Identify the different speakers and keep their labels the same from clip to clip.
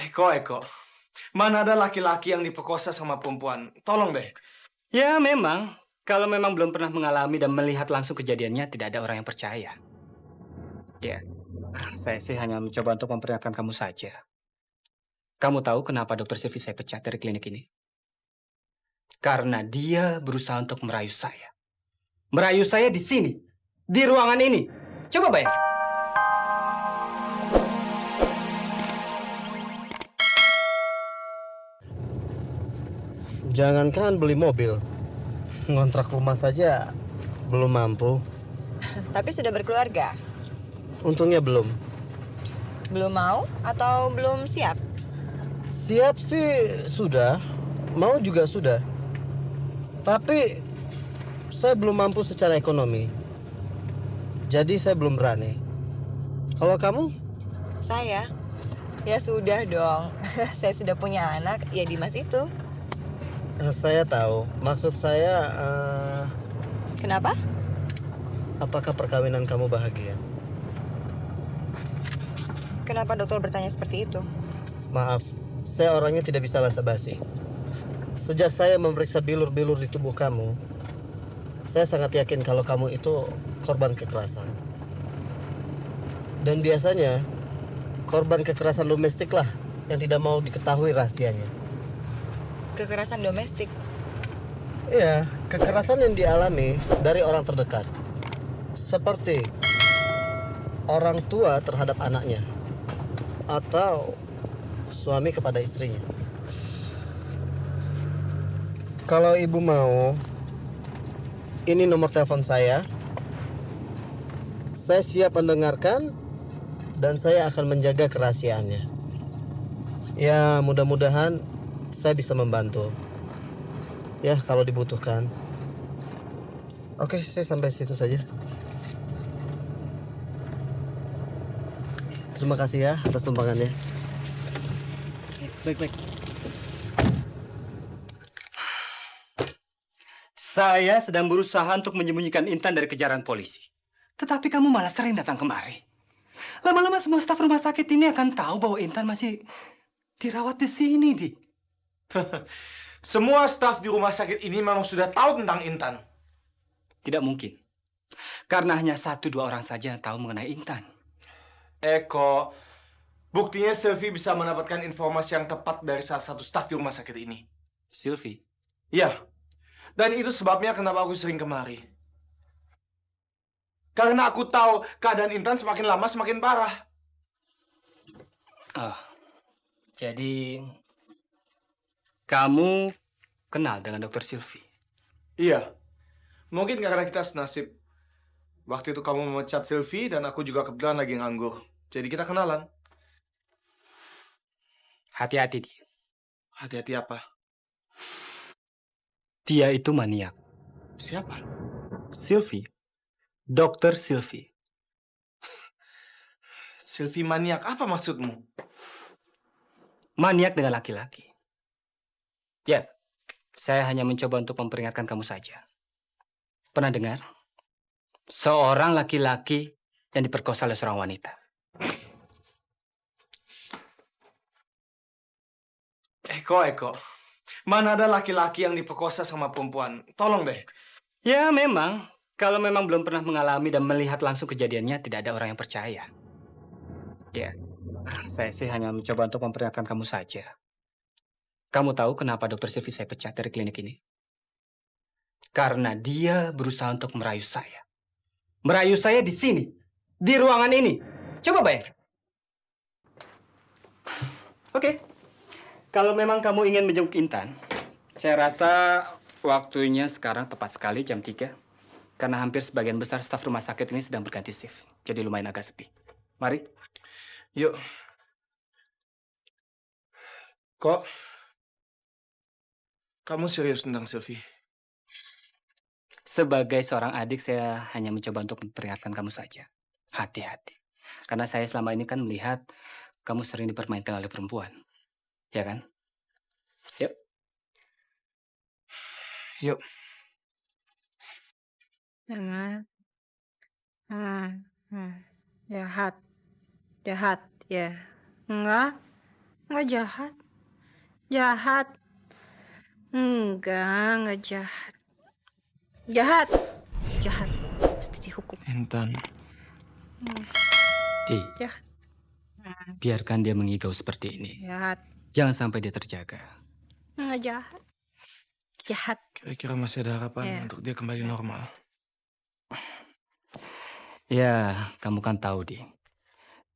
Speaker 1: Eko, mana ada laki-laki yang diperkosa sama perempuan? Tolong deh.
Speaker 2: Ya memang, kalau memang belum pernah mengalami dan melihat langsung kejadiannya, tidak ada orang yang percaya. Ya, saya sih hanya mencoba untuk memperingatkan kamu saja. Kamu tahu kenapa Dokter Silvi saya pecat dari klinik ini? Karena dia berusaha untuk merayu saya. Merayu saya di sini, di ruangan ini. Coba bayangkan.
Speaker 3: Jangankan beli mobil, ngontrak rumah saja belum mampu.
Speaker 4: Tapi sudah berkeluarga?
Speaker 3: Untungnya belum.
Speaker 4: Belum mau atau belum siap?
Speaker 3: Siap sih sudah, mau juga sudah. Tapi saya belum mampu secara ekonomi. Jadi saya belum berani. Kalau kamu?
Speaker 4: Saya? Ya sudah dong. Saya sudah punya anak, ya Dimas itu.
Speaker 3: Saya tahu. Maksud saya,
Speaker 4: Kenapa?
Speaker 3: apakah perkawinan kamu bahagia?
Speaker 4: Kenapa dokter bertanya seperti itu?
Speaker 3: Maaf, saya orangnya tidak bisa basa-basi. Sejak saya memeriksa bilur-bilur di tubuh kamu, saya sangat yakin kalau kamu itu korban kekerasan. Dan biasanya, korban kekerasan domestik lah yang tidak mau diketahui rahasianya.
Speaker 4: Kekerasan domestik.
Speaker 3: Iya, kekerasan yang dialami dari orang terdekat. Seperti orang tua terhadap anaknya. Atau suami kepada istrinya. Kalau ibu mau, ini nomor telepon saya. Saya siap mendengarkan dan saya akan menjaga kerahasiaannya. Ya, mudah-mudahan saya bisa membantu. Ya, kalau dibutuhkan. Oke, saya sampai situ saja. Terima kasih ya atas tumpangannya. Baik.
Speaker 2: Saya sedang berusaha untuk menyembunyikan Intan dari kejaran polisi. Tetapi kamu malah sering datang kemari. Lama-lama semua staf rumah sakit ini akan tahu bahwa Intan masih dirawat di sini, Di.
Speaker 1: Semua staf di rumah sakit ini memang sudah tahu tentang Intan.
Speaker 2: Tidak mungkin. Karena hanya 1-2 orang saja yang tahu mengenai Intan.
Speaker 1: Eko, buktinya Silvi bisa mendapatkan informasi yang tepat dari salah satu staf di rumah sakit ini.
Speaker 2: Silvi?
Speaker 1: Iya, dan itu sebabnya kenapa aku sering kemari. Karena aku tahu keadaan Intan semakin lama semakin parah.
Speaker 2: Jadi kamu kenal dengan Dokter Silvi?
Speaker 1: Iya, mungkin karena kita senasib. Waktu itu kamu memecat Silvi dan aku juga kebetulan lagi nganggur. Jadi kita kenalan.
Speaker 2: Hati-hati, Di.
Speaker 1: Hati-hati apa?
Speaker 2: Dia itu maniak.
Speaker 1: Siapa?
Speaker 2: Silvi. Dokter Silvi.
Speaker 1: Silvi maniak, apa maksudmu?
Speaker 2: Maniak dengan laki-laki. Ya, saya hanya mencoba untuk memperingatkan kamu saja. Pernah dengar? Seorang laki-laki yang diperkosa oleh seorang wanita.
Speaker 1: Eko. Mana ada laki-laki yang diperkosa sama perempuan? Tolong deh.
Speaker 2: Ya memang, kalau memang belum pernah mengalami dan melihat langsung kejadiannya, tidak ada orang yang percaya. Ya, saya sih hanya mencoba untuk memperingatkan kamu saja. Kamu tahu kenapa Dokter Silvi saya pecat dari klinik ini? Karena dia berusaha untuk merayu saya. Merayu saya di sini, di ruangan ini. Coba bayangkan. Oke, kalau memang kamu ingin menjenguk Intan, saya rasa waktunya sekarang tepat sekali jam 3. Karena hampir sebagian besar staf rumah sakit ini sedang berganti shift. Jadi lumayan agak sepi. Mari.
Speaker 1: Yuk. Kok? Kamu serius tentang Silvi?
Speaker 2: Sebagai seorang adik, saya hanya mencoba untuk memperingatkan kamu saja. Hati-hati. Karena saya selama ini kan melihat kamu sering dipermainkan oleh perempuan. Ya kan? Yuk.
Speaker 1: Yuk.
Speaker 5: Jahat ya. Enggak, Nggak jahat. Jahat. Nggak jahat. Jahat. Jahat. Mesti dihukum.
Speaker 1: Intan.
Speaker 2: Di,
Speaker 5: Jahat.
Speaker 2: biarkan dia mengigau seperti ini.
Speaker 5: Jahat.
Speaker 2: Jangan sampai dia terjaga.
Speaker 5: Nggak jahat. Jahat.
Speaker 1: Kira-kira masih ada harapan
Speaker 5: Iya.
Speaker 1: untuk dia kembali normal.
Speaker 2: Ya, kamu kan tahu, Di.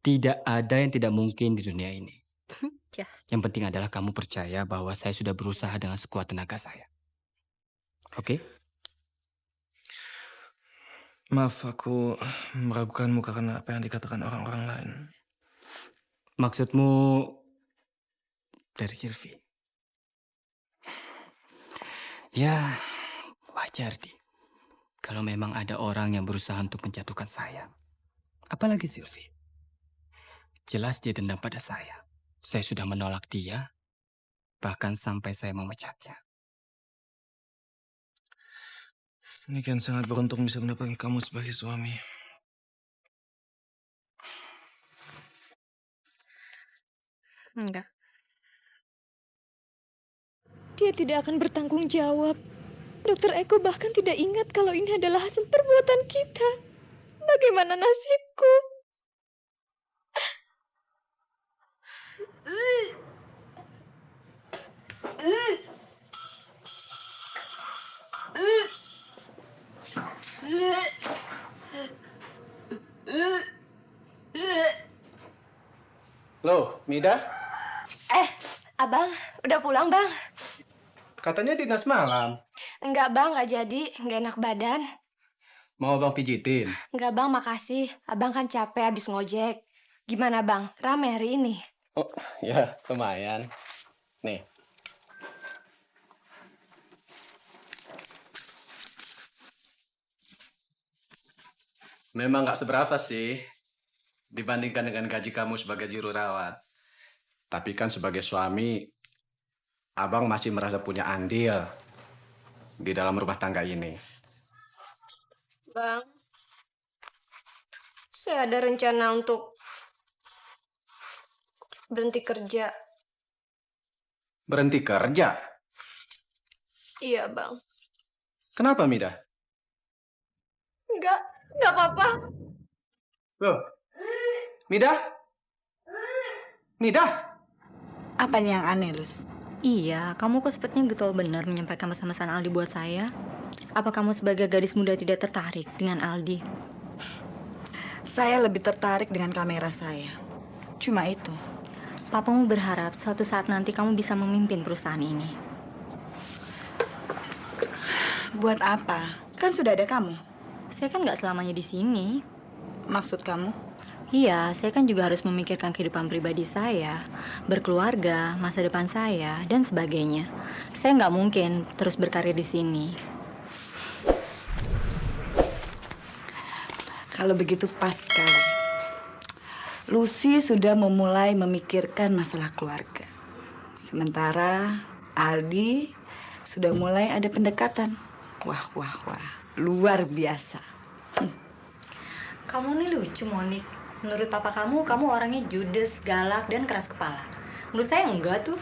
Speaker 2: Tidak ada yang tidak mungkin di dunia ini.
Speaker 5: Jahat.
Speaker 2: Yang penting adalah kamu percaya bahwa saya sudah berusaha dengan sekuat tenaga saya. Oke?
Speaker 1: Maaf, aku meragukanmu karena apa yang dikatakan orang-orang lain.
Speaker 2: Maksudmu dari Sylvie? Ya, wajar, Di. Kalau memang ada orang yang berusaha untuk menjatuhkan saya. Apalagi Sylvie. Jelas dia dendam pada saya. Saya sudah menolak dia, bahkan sampai saya memecatnya.
Speaker 1: Ini kan sangat beruntung bisa mendapatkan kamu sebagai suami.
Speaker 5: Enggak.
Speaker 6: Dia tidak akan bertanggung jawab. Dokter Eko bahkan tidak ingat kalau ini adalah hasil perbuatan kita. Bagaimana nasibku?
Speaker 3: Loh, Mida?
Speaker 7: Abang, udah pulang bang?
Speaker 3: Katanya dinas malam.
Speaker 7: Enggak bang, nggak jadi, nggak enak badan.
Speaker 3: Mau abang pijitin?
Speaker 7: Enggak bang, makasih. Abang kan capek habis ngojek. Gimana bang, rame hari ini?
Speaker 3: Oh, ya lumayan. Nih. Memang nggak seberapa sih dibandingkan dengan gaji kamu sebagai juru rawat. Tapi kan sebagai suami, abang masih merasa punya andil di dalam rumah tangga ini.
Speaker 7: Bang, saya ada rencana untuk berhenti kerja.
Speaker 3: Berhenti kerja?
Speaker 7: Iya bang.
Speaker 3: Kenapa, Mida?
Speaker 7: Enggak apa-apa.
Speaker 3: Loh, Mida? Mida?
Speaker 5: Apanya yang aneh, Lus?
Speaker 8: Iya, kamu kok sepertinya getol bener menyampaikan pesan-pesan Aldi buat saya. Apa kamu sebagai gadis muda tidak tertarik dengan Aldi?
Speaker 5: Saya lebih tertarik dengan kamera saya. Cuma itu.
Speaker 8: Papamu berharap suatu saat nanti kamu bisa memimpin perusahaan ini.
Speaker 5: Buat apa? Kan sudah ada kamu.
Speaker 8: Saya kan nggak selamanya di sini.
Speaker 5: Maksud kamu?
Speaker 8: Iya, saya kan juga harus memikirkan kehidupan pribadi saya, berkeluarga, masa depan saya, dan sebagainya. Saya nggak mungkin terus berkarir di sini.
Speaker 5: Kalau begitu pas sekali. Lucy sudah memulai memikirkan masalah keluarga. Sementara Aldi sudah mulai ada pendekatan. Wah, luar biasa.
Speaker 8: Kamu nih lucu, Monik. Menurut papa kamu orangnya judes, galak, dan keras kepala. Menurut saya enggak tuh.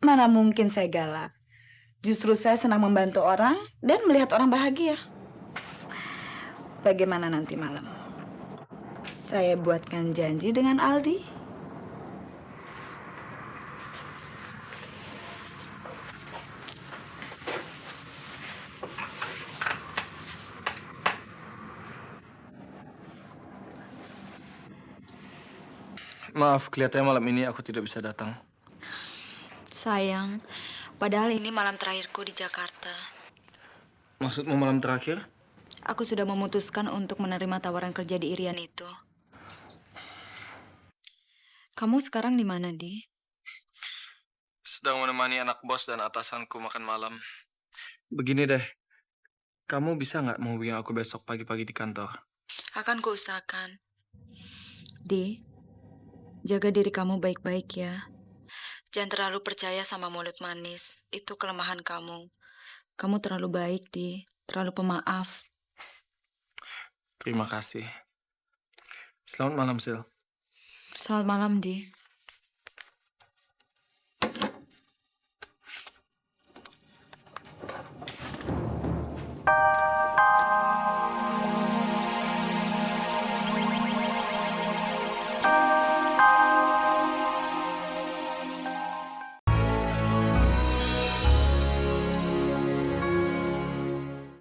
Speaker 5: Mana mungkin saya galak. Justru saya senang membantu orang dan melihat orang bahagia. Bagaimana nanti malam? Saya buatkan janji dengan Aldi.
Speaker 1: Maaf, kelihatannya malam ini aku tidak bisa datang.
Speaker 5: Sayang, padahal ini malam terakhirku di Jakarta.
Speaker 1: Maksudmu malam terakhir?
Speaker 5: Aku sudah memutuskan untuk menerima tawaran kerja di Irian itu. Kamu sekarang di mana, Di?
Speaker 1: Sedang menemani anak bos dan atasanku makan malam. Begini deh, kamu bisa nggak menghubungi aku besok pagi-pagi di kantor?
Speaker 5: Akan kuusahakan. Di, jaga diri kamu baik-baik ya. Jangan terlalu percaya sama mulut manis. Itu kelemahan kamu. Kamu terlalu baik, Di. Terlalu pemaaf.
Speaker 1: Terima kasih. Selamat malam, Sil.
Speaker 5: Selamat malam, Di.